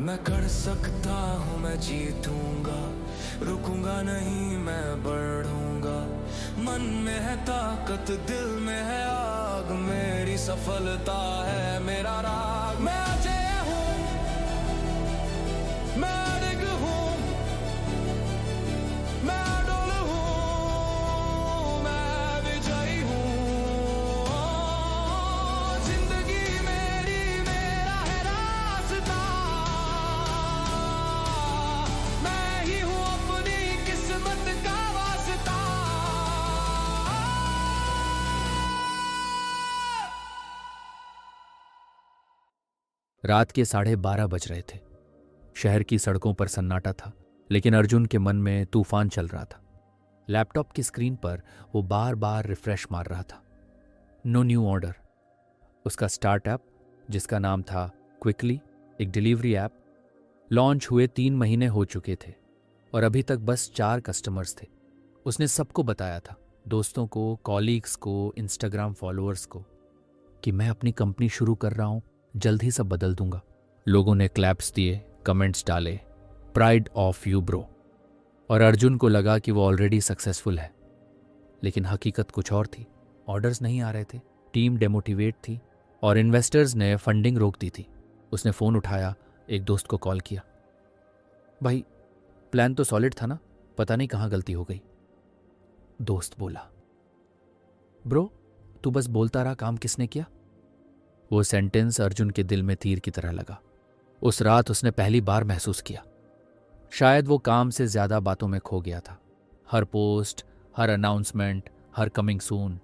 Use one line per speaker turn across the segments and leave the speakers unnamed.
मैं कर सकता हूँ, मैं जीतूंगा, रुकूंगा नहीं, मैं बढ़ूंगा। मन में है ताकत, दिल में है आग, मेरी सफलता है मेरा राग। मैं अजय हूँ, मैं अड़िग हूँ, मैं अडोल हूँ, मैं विजयी हूँ। जिंदगी मेरी, मेरा है रास्ता, मैं ही हूँ अपनी किस्मत का वास्ता।
रात के 12:30 बज रहे थे। शहर की सड़कों पर सन्नाटा था, लेकिन अर्जुन के मन में तूफान चल रहा था। लैपटॉप की स्क्रीन पर वो बार बार रिफ्रेश मार रहा था। No new order. उसका स्टार्टअप, जिसका नाम था क्विकली, एक डिलीवरी ऐप, लॉन्च हुए 3 महीने हो चुके थे और अभी तक बस 4 कस्टमर्स थे। उसने सबको बताया था, दोस्तों को, कॉलीग्स को, इंस्टाग्राम फॉलोअर्स को, कि मैं अपनी कंपनी शुरू कर रहा हूं, जल्द ही सब बदल दूंगा। लोगों ने क्लैप्स दिए, कमेंट्स डाले, प्राइड ऑफ यू ब्रो। और अर्जुन को लगा कि वो ऑलरेडी सक्सेसफुल है। लेकिन हकीकत कुछ और थी। ऑर्डर्स नहीं आ रहे थे, टीम डेमोटिवेट थी और इन्वेस्टर्स ने फंडिंग रोक दी थी। उसने फ़ोन उठाया, एक दोस्त को कॉल किया। भाई, प्लान तो सॉलिड था ना, पता नहीं कहाँ गलती हो गई। दोस्त बोला, ब्रो तू बस बोलता रहा, काम किसने किया? वो सेंटेंस अर्जुन के दिल में तीर की तरह लगा। उस रात उसने पहली बार महसूस किया, शायद वो काम से ज्यादा बातों में खो गया था। हर पोस्ट, हर अनाउंसमेंट, हर कमिंग सून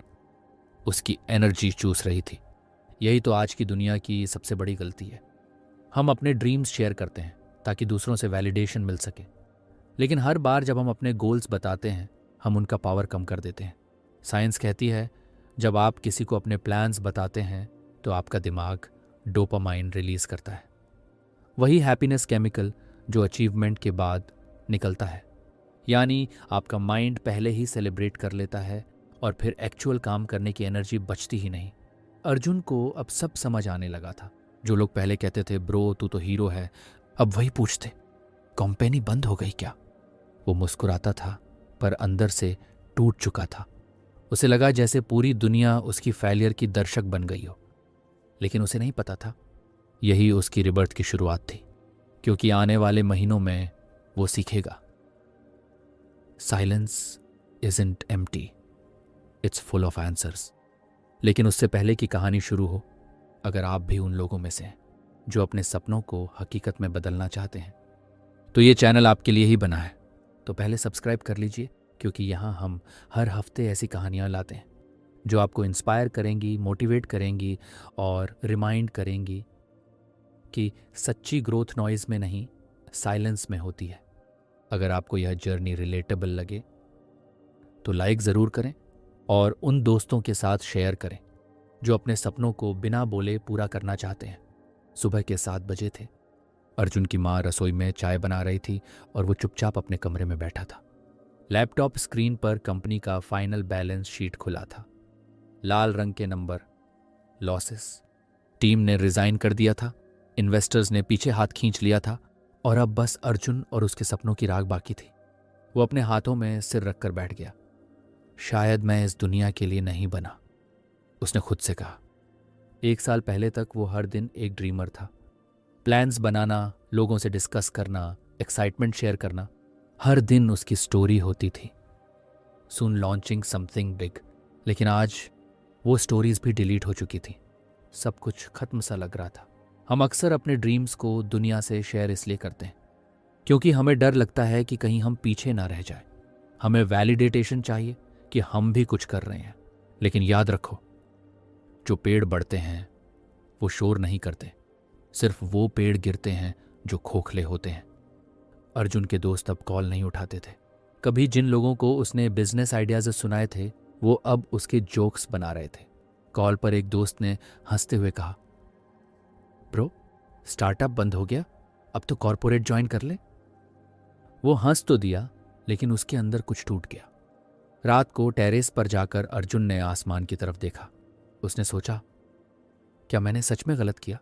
उसकी एनर्जी चूस रही थी। यही तो आज की दुनिया की सबसे बड़ी गलती है। हम अपने ड्रीम्स शेयर करते हैं ताकि दूसरों से वैलिडेशन मिल सके, लेकिन हर बार जब हम अपने गोल्स बताते हैं, हम उनका पावर कम कर देते हैं। साइंस कहती है, जब आप किसी को अपने प्लान्स बताते हैं तो आपका दिमाग डोपामाइन रिलीज करता है, वही हैप्पीनेस केमिकल जो अचीवमेंट के बाद निकलता है। यानी आपका माइंड पहले ही सेलिब्रेट कर लेता है और फिर एक्चुअल काम करने की एनर्जी बचती ही नहीं। अर्जुन को अब सब समझ आने लगा था। जो लोग पहले कहते थे ब्रो तू तो हीरो है, अब वही पूछते कंपनी बंद हो गई क्या? वो मुस्कुराता था पर अंदर से टूट चुका था। उसे लगा जैसे पूरी दुनिया उसकी फेलियर की दर्शक बन गई हो। लेकिन उसे नहीं पता था, यही उसकी रिबर्थ की शुरुआत थी, क्योंकि आने वाले महीनों में वो सीखेगा, silence isn't empty, it's full of answers. लेकिन उससे पहले कि कहानी शुरू हो, अगर आप भी उन लोगों में से हैं जो अपने सपनों को हकीकत में बदलना चाहते हैं, तो ये चैनल आपके लिए ही बना है। तो पहले सब्सक्राइब कर लीजिए, क्योंकि यहाँ हम हर हफ्ते ऐसी कहानियाँ लाते हैं जो आपको इंस्पायर करेंगी, मोटिवेट करेंगी और रिमाइंड करेंगी कि सच्ची ग्रोथ नॉइज़ में नहीं, साइलेंस में होती है। अगर आपको यह जर्नी रिलेटेबल लगे तो लाइक ज़रूर करें और उन दोस्तों के साथ शेयर करें जो अपने सपनों को बिना बोले पूरा करना चाहते हैं। सुबह के 7 बजे थे। अर्जुन की माँ रसोई में चाय बना रही थी और वो चुपचाप अपने कमरे में बैठा था। लैपटॉप स्क्रीन पर कंपनी का फाइनल बैलेंस शीट खुला था। लाल रंग के नंबर, लॉसेस। टीम ने रिजाइन कर दिया था, इन्वेस्टर्स ने पीछे हाथ खींच लिया था और अब बस अर्जुन और उसके सपनों की राग बाकी थी। वो अपने हाथों में सिर रखकर बैठ गया। शायद मैं इस दुनिया के लिए नहीं बना, उसने खुद से कहा। 1 साल पहले तक वो हर दिन एक ड्रीमर था। प्लान्स बनाना, लोगों से डिस्कस करना, एक्साइटमेंट शेयर करना, हर दिन उसकी स्टोरी होती थी, सून लॉन्चिंग समथिंग बिग। लेकिन आज वो स्टोरीज भी डिलीट हो चुकी थी। सब कुछ खत्म सा लग रहा था। हम अक्सर अपने ड्रीम्स को दुनिया से शेयर इसलिए करते हैं क्योंकि हमें डर लगता है कि कहीं हम पीछे ना रह जाए। हमें वैलिडेशन चाहिए कि हम भी कुछ कर रहे हैं। लेकिन याद रखो, जो पेड़ बढ़ते हैं वो शोर नहीं करते, सिर्फ वो पेड़ गिरते हैं जो खोखले होते हैं। अर्जुन के दोस्त अब कॉल नहीं उठाते थे। कभी जिन लोगों को उसने बिजनेस आइडियाज सुनाए थे वो अब उसके जोक्स बना रहे थे। कॉल पर एक दोस्त ने हंसते हुए कहा, ब्रो स्टार्टअप बंद हो गया, अब तो कॉर्पोरेट ज्वाइन कर ले। वो हंस तो दिया, लेकिन उसके अंदर कुछ टूट गया। रात को टेरेस पर जाकर अर्जुन ने आसमान की तरफ देखा। उसने सोचा, क्या मैंने सच में गलत किया?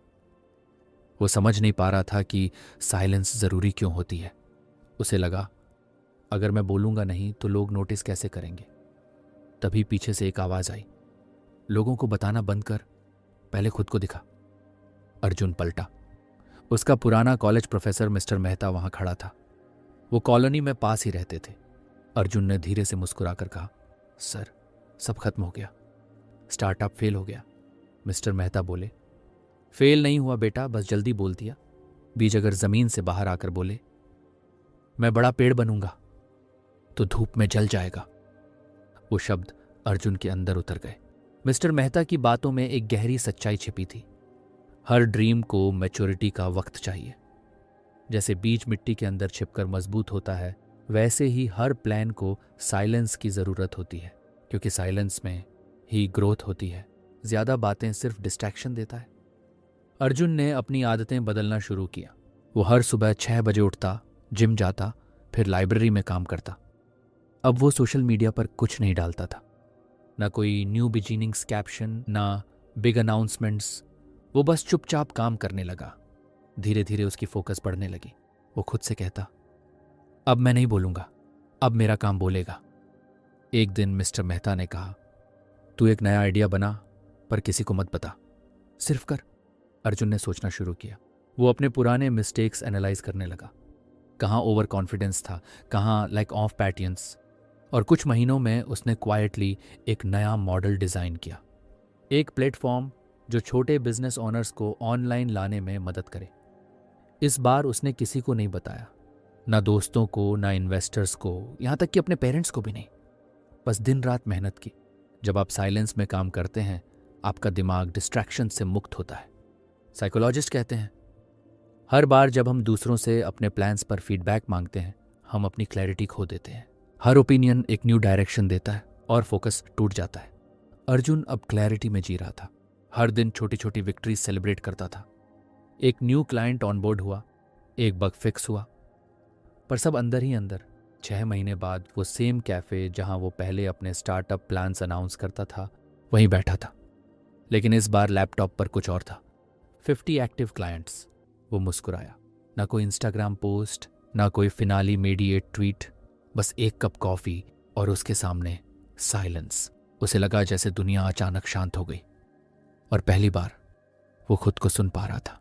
वो समझ नहीं पा रहा था कि साइलेंस ज़रूरी क्यों होती है। उसे लगा अगर मैं बोलूँगा नहीं तो लोग नोटिस कैसे करेंगे। तभी पीछे से एक आवाज़ आई, लोगों को बताना बंद कर, पहले खुद को दिखा। अर्जुन पलटा। उसका पुराना कॉलेज प्रोफेसर मिस्टर मेहता वहां खड़ा था। वो कॉलोनी में पास ही रहते थे। अर्जुन ने धीरे से मुस्कुराकर कहा, सर, सब खत्म हो गया, स्टार्टअप फेल हो गया। मिस्टर मेहता बोले, फेल नहीं हुआ बेटा, बस जल्दी बोल दिया। बीज अगर जमीन से बाहर आकर बोले, मैं बड़ा पेड़ बनूंगा, तो धूप में जल जाएगा। वो शब्द अर्जुन के अंदर उतर गए। मिस्टर मेहता की बातों में एक गहरी सच्चाई छिपी थी। हर ड्रीम को मैच्योरिटी का वक्त चाहिए। जैसे बीज मिट्टी के अंदर छिपकर मजबूत होता है, वैसे ही हर प्लान को साइलेंस की ज़रूरत होती है, क्योंकि साइलेंस में ही ग्रोथ होती है। ज़्यादा बातें सिर्फ डिस्ट्रैक्शन देता है। अर्जुन ने अपनी आदतें बदलना शुरू किया। वो हर सुबह 6 बजे उठता, जिम जाता, फिर लाइब्रेरी में काम करता। अब वो सोशल मीडिया पर कुछ नहीं डालता था, ना कोई न्यू बिगिनिंग्स कैप्शन, ना बिग अनाउंसमेंट्स। वो बस चुपचाप काम करने लगा। धीरे धीरे उसकी फोकस बढ़ने लगी। वो खुद से कहता, अब मैं नहीं बोलूंगा, अब मेरा काम बोलेगा। एक दिन मिस्टर मेहता ने कहा, तू एक नया आइडिया बना, पर किसी को मत बता, सिर्फ कर। अर्जुन ने सोचना शुरू किया। वो अपने पुराने मिस्टेक्स एनालाइज करने लगा। कहाँ ओवर कॉन्फिडेंस था, कहाँ लैक ऑफ पैटियंस। और कुछ महीनों में उसने क्वाइटली एक नया मॉडल डिज़ाइन किया। एक प्लेटफॉर्म जो छोटे बिजनेस ओनर्स को ऑनलाइन लाने में मदद करे। इस बार उसने किसी को नहीं बताया, ना दोस्तों को, ना इन्वेस्टर्स को, यहाँ तक कि अपने पेरेंट्स को भी नहीं। बस दिन रात मेहनत की। जब आप साइलेंस में काम करते हैं, आपका दिमाग डिस्ट्रैक्शन से मुक्त होता है। साइकोलॉजिस्ट कहते हैं, हर बार जब हम दूसरों से अपने प्लान्स पर फीडबैक मांगते हैं, हम अपनी क्लैरिटी खो देते हैं। हर ओपिनियन एक न्यू डायरेक्शन देता है और फोकस टूट जाता है। अर्जुन अब क्लैरिटी में जी रहा था। हर दिन छोटी छोटी विक्ट्रीज सेलिब्रेट करता था। एक न्यू क्लाइंट ऑनबोर्ड हुआ, एक बग फिक्स हुआ, पर सब अंदर ही अंदर। 6 महीने बाद वो सेम कैफे जहां वो पहले अपने स्टार्टअप प्लान्स अनाउंस करता था, वहीं बैठा था। लेकिन इस बार लैपटॉप पर कुछ और था। 50 एक्टिव क्लाइंट्स। वो मुस्कुराया। ना कोई इंस्टाग्राम पोस्ट, ना कोई फिनाली मेडिएट ट्वीट, बस एक कप कॉफी और उसके सामने साइलेंस। उसे लगा जैसे दुनिया अचानक शांत हो गई। और पहली बार वो खुद को सुन पा रहा था।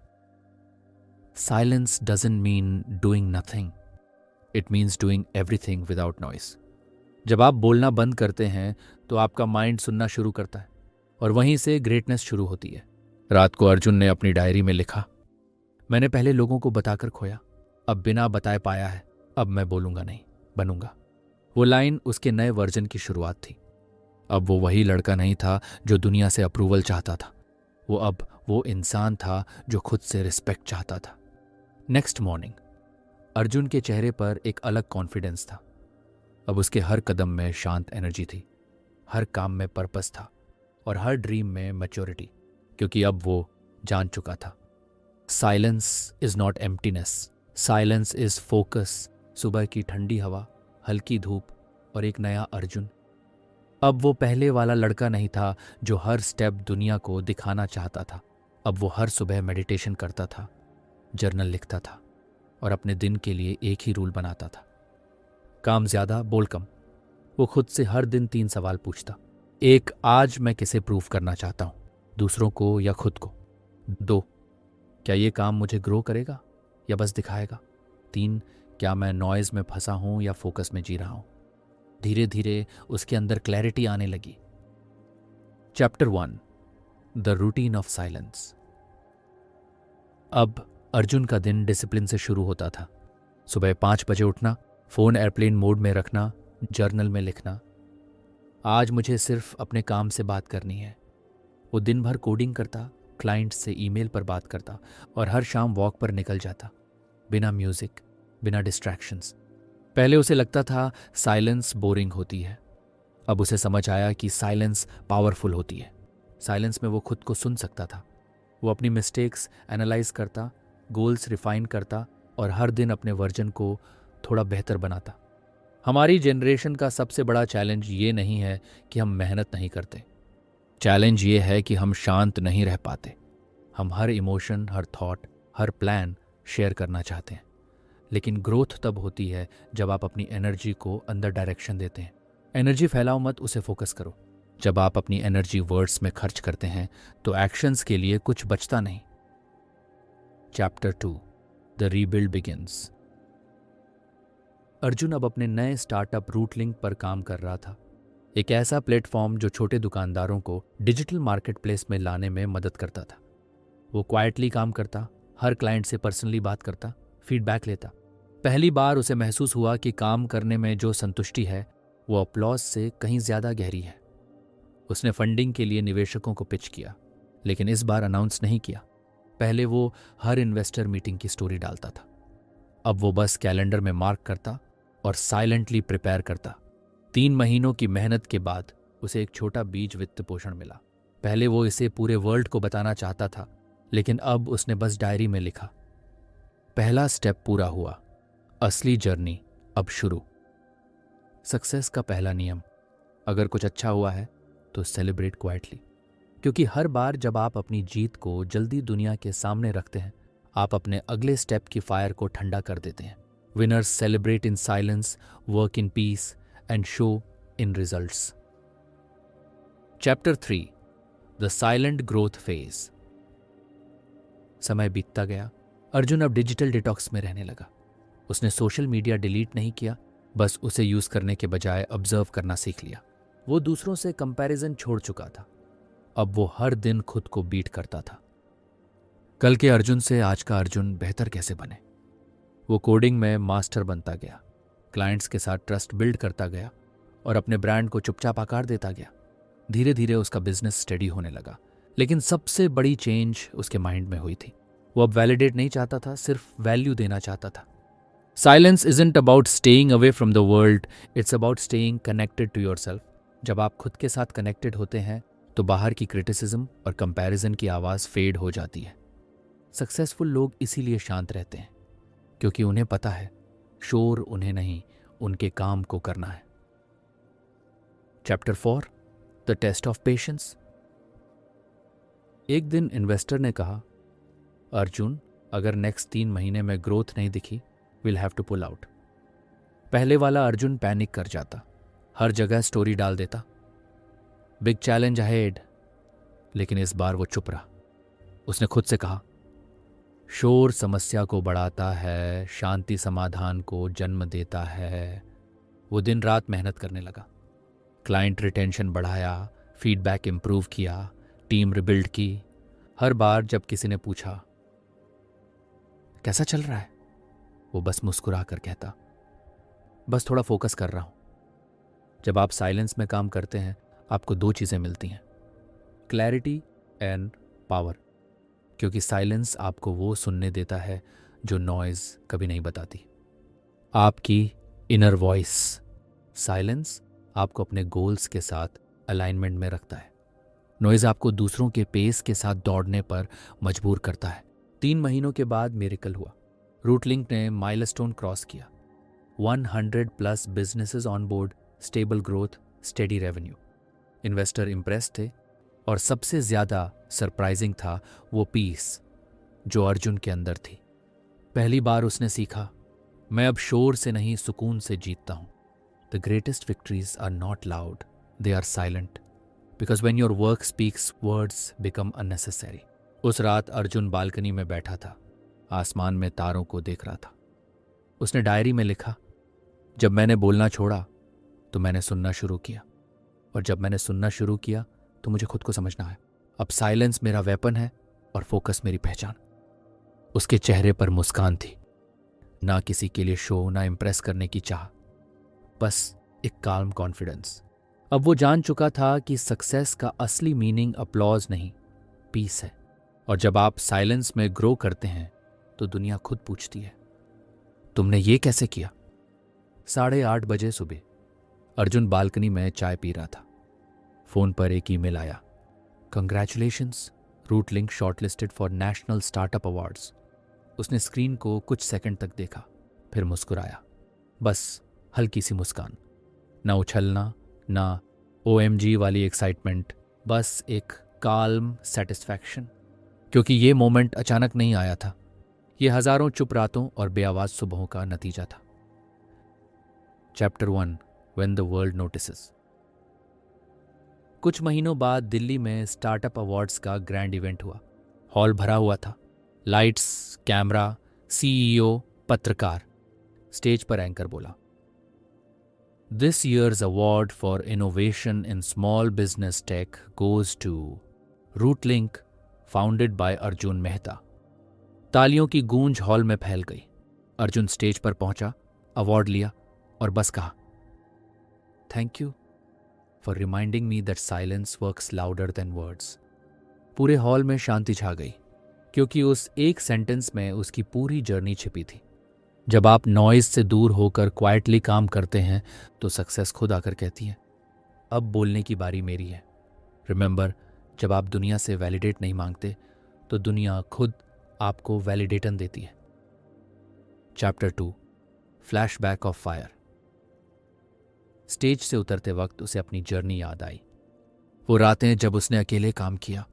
Silence doesn't mean doing nothing, it means doing everything without noise. जब आप बोलना बंद करते हैं तो आपका माइंड सुनना शुरू करता है, और वहीं से ग्रेटनेस शुरू होती है। रात को अर्जुन ने अपनी डायरी में लिखा, मैंने पहले लोगों को बताकर खोया, अब बिना बताए पाया है, अब मैं बोलूंगा नहीं, बनूंगा। वो लाइन उसके नए वर्जन की शुरुआत थी। अब वो वही लड़का नहीं था जो दुनिया से अप्रूवल चाहता था। अब वो इंसान था जो खुद से रिस्पेक्ट चाहता था। नेक्स्ट मॉर्निंग अर्जुन के चेहरे पर एक अलग कॉन्फिडेंस था। अब उसके हर कदम में शांत एनर्जी थी, हर काम में पर्पस था, और हर ड्रीम में मैच्योरिटी, क्योंकि अब वो जान चुका था, silence is not emptiness, silence is focus. सुबह की ठंडी हवा, हल्की धूप और एक नया अर्जुन। अब वो पहले वाला लड़का नहीं था जो हर स्टेप दुनिया को दिखाना चाहता था। अब वो हर सुबह मेडिटेशन करता था, जर्नल लिखता था, और अपने दिन के लिए एक ही रूल बनाता था, काम ज्यादा बोल कम। वो खुद से हर दिन 3 सवाल पूछता। 1, आज मैं किसे प्रूव करना चाहता हूँ, दूसरों को या खुद को। 2, क्या ये काम मुझे ग्रो करेगा या बस दिखाएगा। 3, क्या मैं नॉइज में फंसा हूं या फोकस में जी रहा हूं। धीरे धीरे उसके अंदर क्लैरिटी आने लगी। Chapter 1, the routine of silence. अब अर्जुन का दिन डिसिप्लिन से शुरू होता था। सुबह 5 बजे उठना, फोन एयरप्लेन मोड में रखना, जर्नल में लिखना, आज मुझे सिर्फ अपने काम से बात करनी है। वो दिन भर कोडिंग करता, क्लाइंट से ईमेल पर बात करता, और हर शाम वॉक पर निकल जाता, बिना म्यूजिक, बिना डिस्ट्रैक्शंस। पहले उसे लगता था साइलेंस बोरिंग होती है। अब उसे समझ आया कि साइलेंस पावरफुल होती है। साइलेंस में वो खुद को सुन सकता था। वो अपनी मिस्टेक्स एनालाइज करता, गोल्स रिफाइन करता, और हर दिन अपने वर्जन को थोड़ा बेहतर बनाता। हमारी जनरेशन का सबसे बड़ा चैलेंज ये नहीं है कि हम मेहनत नहीं करते, चैलेंज ये है कि हम शांत नहीं रह पाते। हम हर इमोशन, हर थॉट, हर प्लान शेयर करना चाहते हैं। लेकिन ग्रोथ तब होती है जब आप अपनी एनर्जी को अंदर डायरेक्शन देते हैं। एनर्जी फैलाओ मत, उसे फोकस करो। जब आप अपनी एनर्जी वर्ड्स में खर्च करते हैं तो एक्शंस के लिए कुछ बचता नहीं। Chapter 2 the rebuild begins. Arjun अब अपने नए स्टार्टअप रूटलिंक पर काम कर रहा था, एक ऐसा प्लेटफॉर्म जो छोटे दुकानदारों को डिजिटल मार्केटप्लेस में लाने में मदद करता था। वो क्वाइटली काम करता, हर क्लाइंट से पर्सनली बात करता, फीडबैक लेता। पहली बार उसे महसूस हुआ कि काम करने में जो संतुष्टि है वो अपलॉज से कहीं ज्यादा गहरी है। उसने फंडिंग के लिए निवेशकों को पिच किया, लेकिन इस बार अनाउंस नहीं किया। पहले वो हर इन्वेस्टर मीटिंग की स्टोरी डालता था, अब वो बस कैलेंडर में मार्क करता और साइलेंटली प्रिपेयर करता। 3 महीनों की मेहनत के बाद उसे एक छोटा बीज वित्त पोषण मिला। पहले वो इसे पूरे वर्ल्ड को बताना चाहता था, लेकिन अब उसने बस डायरी में लिखा। पहला स्टेप पूरा हुआ, असली जर्नी अब शुरू। सक्सेस का पहला नियम, अगर कुछ अच्छा हुआ है तो सेलिब्रेट क्वाइटली, क्योंकि हर बार जब आप अपनी जीत को जल्दी दुनिया के सामने रखते हैं, आप अपने अगले स्टेप की फायर को ठंडा कर देते हैं। Winners celebrate in silence, work in peace and show in results. Chapter 3 the silent growth phase. समय बीतता गया। अर्जुन अब डिजिटल डिटॉक्स में रहने लगा। उसने सोशल मीडिया डिलीट नहीं किया, बस उसे यूज करने के बजाय ऑब्जर्व करना सीख लिया। वो दूसरों से कंपैरिजन छोड़ चुका था। अब वो हर दिन खुद को बीट करता था। कल के अर्जुन से आज का अर्जुन बेहतर कैसे बने। वो कोडिंग में मास्टर बनता गया, क्लाइंट्स के साथ ट्रस्ट बिल्ड करता गया और अपने ब्रांड को चुपचाप आकार देता गया। धीरे धीरे उसका बिजनेस स्टेडी होने लगा, लेकिन सबसे बड़ी चेंज उसके माइंड में हुई थी। वो अब वैलिडेट नहीं चाहता था, सिर्फ वैल्यू देना चाहता था। Silence isn't about staying away from the world, it's about staying connected to yourself. जब आप खुद के साथ कनेक्टेड होते हैं तो बाहर की क्रिटिसिज्म और कंपैरिजन की आवाज़ फेड हो जाती है। सक्सेसफुल लोग इसीलिए शांत रहते हैं, क्योंकि उन्हें पता है शोर उन्हें नहीं, उनके काम को करना है। Chapter 4 the test of patience. एक दिन इन्वेस्टर ने कहा, अर्जुन, अगर नेक्स्ट 3 महीने में ग्रोथ नहीं दिखी, will have to pull out. पहले वाला अर्जुन पैनिक कर जाता, हर जगह स्टोरी डाल देता, बिग चैलेंज अहेड। लेकिन इस बार वो चुप रहा। उसने खुद से कहा, शोर समस्या को बढ़ाता है, शांति समाधान को जन्म देता है। वो दिन रात मेहनत करने लगा, क्लाइंट रिटेंशन बढ़ाया, फीडबैक इंप्रूव किया, टीम रिबिल्ड की। हर बार जब किसी ने पूछा कैसा चल रहा है, वो बस मुस्कुरा कर कहता, बस थोड़ा फोकस कर रहा हूं। जब आप साइलेंस में काम करते हैं, आपको 2 चीजें मिलती हैं, क्लैरिटी एंड पावर। क्योंकि साइलेंस आपको वो सुनने देता है जो नॉइज कभी नहीं बताती, आपकी इनर वॉइस। साइलेंस आपको अपने गोल्स के साथ अलाइनमेंट में रखता है, नॉइज आपको दूसरों के पेस के साथ दौड़ने पर मजबूर करता है। 3 महीनों के बाद मिरेकल हुआ। रूटलिंक ने माइलस्टोन क्रॉस किया, 100+ businesses on board, stable growth, steady revenue. Investor Impress थे और सबसे ज्यादा सरप्राइजिंग था वो पीस जो अर्जुन के अंदर थी। पहली बार उसने सीखा, मैं अब शोर से नहीं सुकून से जीतता हूं। The greatest victories are not loud, they are silent, because when your work speaks words become unnecessary. उस रात अर्जुन बालकनी में बैठा था, आसमान में तारों को देख रहा था। उसने डायरी में लिखा, जब मैंने बोलना छोड़ा तो मैंने सुनना शुरू किया, और जब मैंने सुनना शुरू किया तो मुझे खुद को समझना है। अब साइलेंस मेरा वेपन है और फोकस मेरी पहचान। उसके चेहरे पर मुस्कान थी, ना किसी के लिए शो, ना इम्प्रेस करने की चाह, बस एक काल्म कॉन्फिडेंस। अब वो जान चुका था कि सक्सेस का असली मीनिंग अपलॉज नहीं, पीस है। और जब आप साइलेंस में ग्रो करते हैं तो दुनिया खुद पूछती है, तुमने ये कैसे किया। 8:30 बजे सुबह अर्जुन बालकनी में चाय पी रहा था। फोन पर एक ईमेल आया, congratulations, Rootlink shortlisted for national startup awards. उसने स्क्रीन को कुछ सेकंड तक देखा, फिर मुस्कुराया, बस हल्की सी मुस्कान, ना उछलना, ना OMG वाली एक्साइटमेंट, बस एक काल्म सेटिस्फैक्शन। क्योंकि ये मोमेंट अचानक नहीं आया था, ये हजारों चुप रातों और बेआवाज सुबहों का नतीजा था। Chapter 1 when the world notices. कुछ महीनों बाद दिल्ली में स्टार्टअप अवार्ड्स का ग्रैंड इवेंट हुआ। हॉल भरा हुआ था। लाइट्स, कैमरा, सीईओ, पत्रकार। स्टेज पर एंकर बोला, this year's award for innovation in small business tech goes to Rootlink, founded by Arjun Mehta. तालियों की गूंज हॉल में फैल गई। अर्जुन स्टेज पर पहुंचा, अवार्ड लिया और बस कहा, thank you for reminding me that silence works louder than words. पूरे हॉल में शांति छा गई, क्योंकि उस एक सेंटेंस में उसकी पूरी जर्नी छिपी थी। जब आप नॉइज से दूर होकर क्वाइटली काम करते हैं तो सक्सेस खुद आकर कहती है, अब बोलने की बारी मेरी है। रिमेंबर, जब आप दुनिया से वैलिडेट नहीं मांगते तो दुनिया खुद आपको वैलिडेटन देती है। Chapter 2 flashback of fire. Stage से उतरते वक्त उसे अपनी जर्नी याद आई। वो रातें जब उसने अकेले काम किया,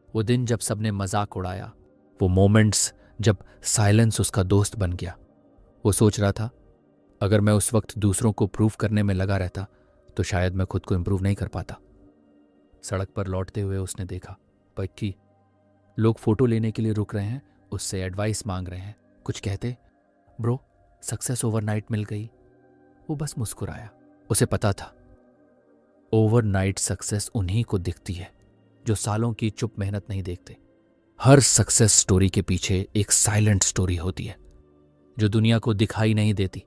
वो दिन जब सबने मजाक उड़ाया, वो मोमेंट्स जब साइलेंस उसका दोस्त बन गया। वो सोच रहा था, अगर मैं उस वक्त दूसरों को प्रूव करने में लगा रहता तो शायद मैं खुद को इम्प्रूव नहीं कर पाता। सड़क पर लौटते हुए उसने देखा, पक्की लोग फोटो लेने के लिए रुक रहे हैं, उससे एडवाइस मांग रहे हैं। कुछ कहते, ब्रो सक्सेस ओवरनाइट मिल गई। वो बस मुस्कुराया। उसे पता था, ओवरनाइट सक्सेस उन्हीं को दिखती है जो सालों की चुप मेहनत नहीं देखते। हर सक्सेस स्टोरी के पीछे एक साइलेंट स्टोरी होती है जो दुनिया को दिखाई नहीं देती।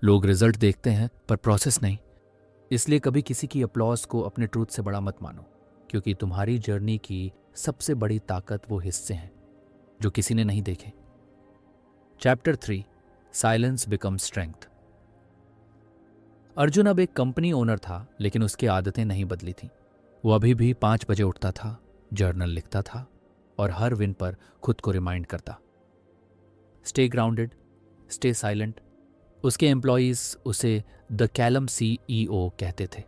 लोग रिजल्ट देखते हैं पर प्रोसेस नहीं। इसलिए कभी किसी की अपलॉज को अपने ट्रूथ से बड़ा मत मानो, क्योंकि तुम्हारी जर्नी की सबसे बड़ी ताकत वो हिस्से हैं जो किसी ने नहीं देखे। Chapter 3 silence become strength. Arjun अब एक कंपनी ओनर था, लेकिन उसकी आदतें नहीं बदली थी। वो अभी भी 5 बजे उठता था, जर्नल लिखता था और हर विन पर खुद को रिमाइंड करता, स्टे ग्राउंडेड, स्टे साइलेंट। उसके एम्प्लॉयज उसे द कैलम CEO कहते थे।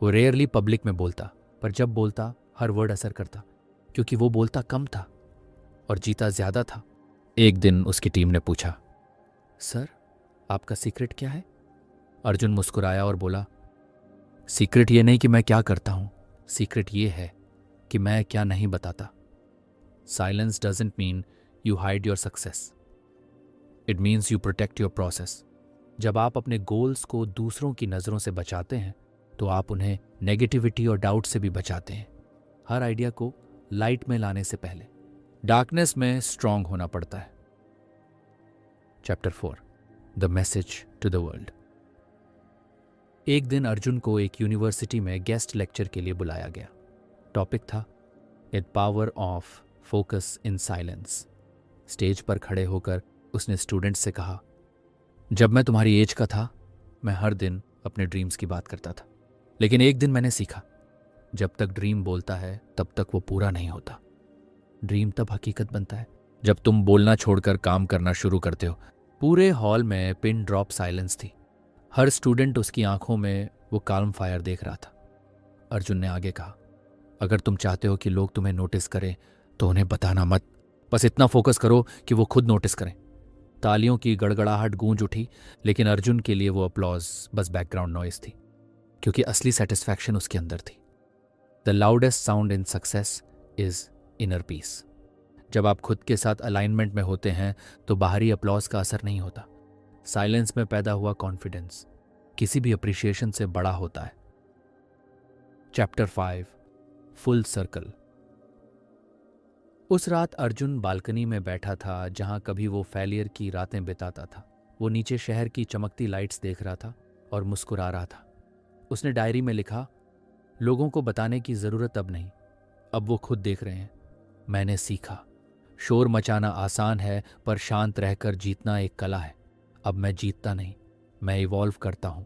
वो रेयरली पब्लिक में बोलता, पर जब बोलता हर वर्ड असर करता, क्योंकि वो बोलता कम था और जीता ज्यादा था। एक दिन उसकी टीम ने पूछा, सर आपका सीक्रेट क्या है? अर्जुन मुस्कुराया और बोला, सीक्रेट ये नहीं कि मैं क्या करता हूं, सीक्रेट ये है कि मैं क्या नहीं बताता। Silence doesn't mean you hide your success, it means you protect your process. जब आप अपने गोल्स को दूसरों की नज़रों से बचाते हैं तो आप उन्हें नेगेटिविटी और डाउट से भी बचाते हैं। हर आइडिया को लाइट में लाने से पहले डार्कनेस में स्ट्रांग होना पड़ता है। Chapter 4 the message to the world. एक दिन अर्जुन को एक यूनिवर्सिटी में गेस्ट लेक्चर के लिए बुलाया गया। टॉपिक था it power of focus in silence. Stage पर खड़े होकर उसने स्टूडेंट्स से कहा, जब मैं तुम्हारी एज का था मैं हर दिन अपने ड्रीम्स की बात करता था, लेकिन एक दिन मैंने सीखा, जब तक ड्रीम बोलता है तब तक वो पूरा नहीं होता। ड्रीम तब हकीकत बनता है जब तुम बोलना छोड़कर काम करना शुरू करते हो। पूरे हॉल में पिन ड्रॉप साइलेंस थी। हर स्टूडेंट उसकी आंखों में वो काल्म फायर देख रहा था। अर्जुन ने आगे कहा, अगर तुम चाहते हो कि लोग तुम्हें नोटिस करें तो उन्हें बताना मत, बस इतना फोकस करो कि वो खुद नोटिस करें। तालियों की गड़गड़ाहट गूंज उठी, लेकिन अर्जुन के लिए वो अपलॉज बस बैकग्राउंड नॉइस थी, क्योंकि असली सेटिस्फैक्शन उसके अंदर थी। The loudest sound in success is inner peace. जब आप खुद के साथ अलाइनमेंट में होते हैं तो बाहरी अपलॉज का असर नहीं होता। साइलेंस में पैदा हुआ कॉन्फिडेंस किसी भी अप्रिशिएशन से बड़ा होता है। Chapter 5 full circle. उस रात अर्जुन बालकनी में बैठा था जहां कभी वो फेलियर की रातें बिताता था। वो नीचे शहर की चमकती लाइट्स देख रहा था और मुस्कुरा रहा था। उसने डायरी में लिखा, लोगों को बताने की जरूरत अब नहीं, अब वो खुद देख रहे हैं। मैंने सीखा, शोर मचाना आसान है पर शांत रहकर जीतना एक कला है। अब मैं जीतता नहीं, मैं इवॉल्व करता हूं।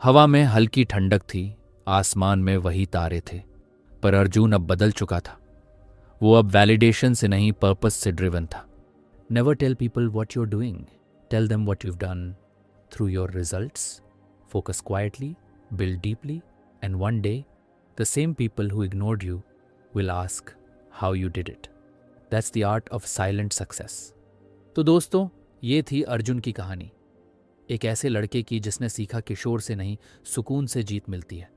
हवा में हल्की ठंडक थी, आसमान में वही तारे थे, पर अर्जुन अब बदल चुका था। वो अब वैलिडेशन से नहीं पर्पस से ड्रिवन था। Never tell people what you are doing, tell them what you have done through your results. Focus quietly, build deeply, and one day the same people who ignored you will ask how you did it. That's the art of silent success. तो दोस्तों, ये थी अर्जुन की कहानी, एक ऐसे लड़के की जिसने सीखा किशोर से नहीं, सुकून से जीत मिलती है।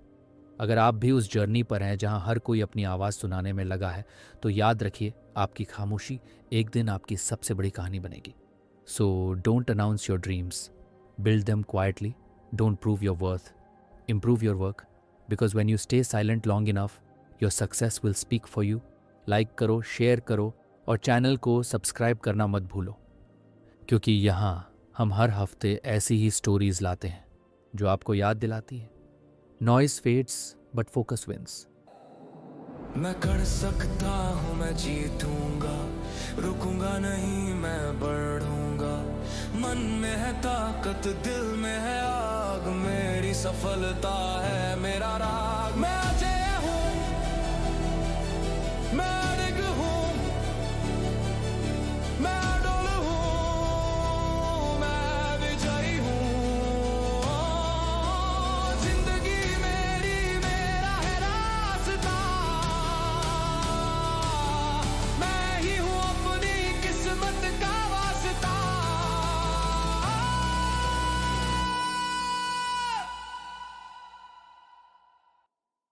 अगर आप भी उस जर्नी पर हैं जहां हर कोई अपनी आवाज़ सुनाने में लगा है, तो याद रखिए, आपकी खामोशी एक दिन आपकी सबसे बड़ी कहानी बनेगी। So don't announce your dreams, build them quietly, don't prove your worth, improve your work, because when you stay silent long enough, your success will speak for you. Like करो, शेयर करो और चैनल को subscribe करना मत भूलो, क्योंकि यहाँ हम हर हफ्ते ऐसी ही स्टोरीज लाते हैं जो आपको याद दिलाती है, noise fades but focus wins.
मैं कर सकता हूँ, मैं जीतूंगा, रुकूंगा नहीं, मैं बढ़ूंगा। मन में है ताकत, दिल में है आग, मेरी सफलता है मेरा राग। मैं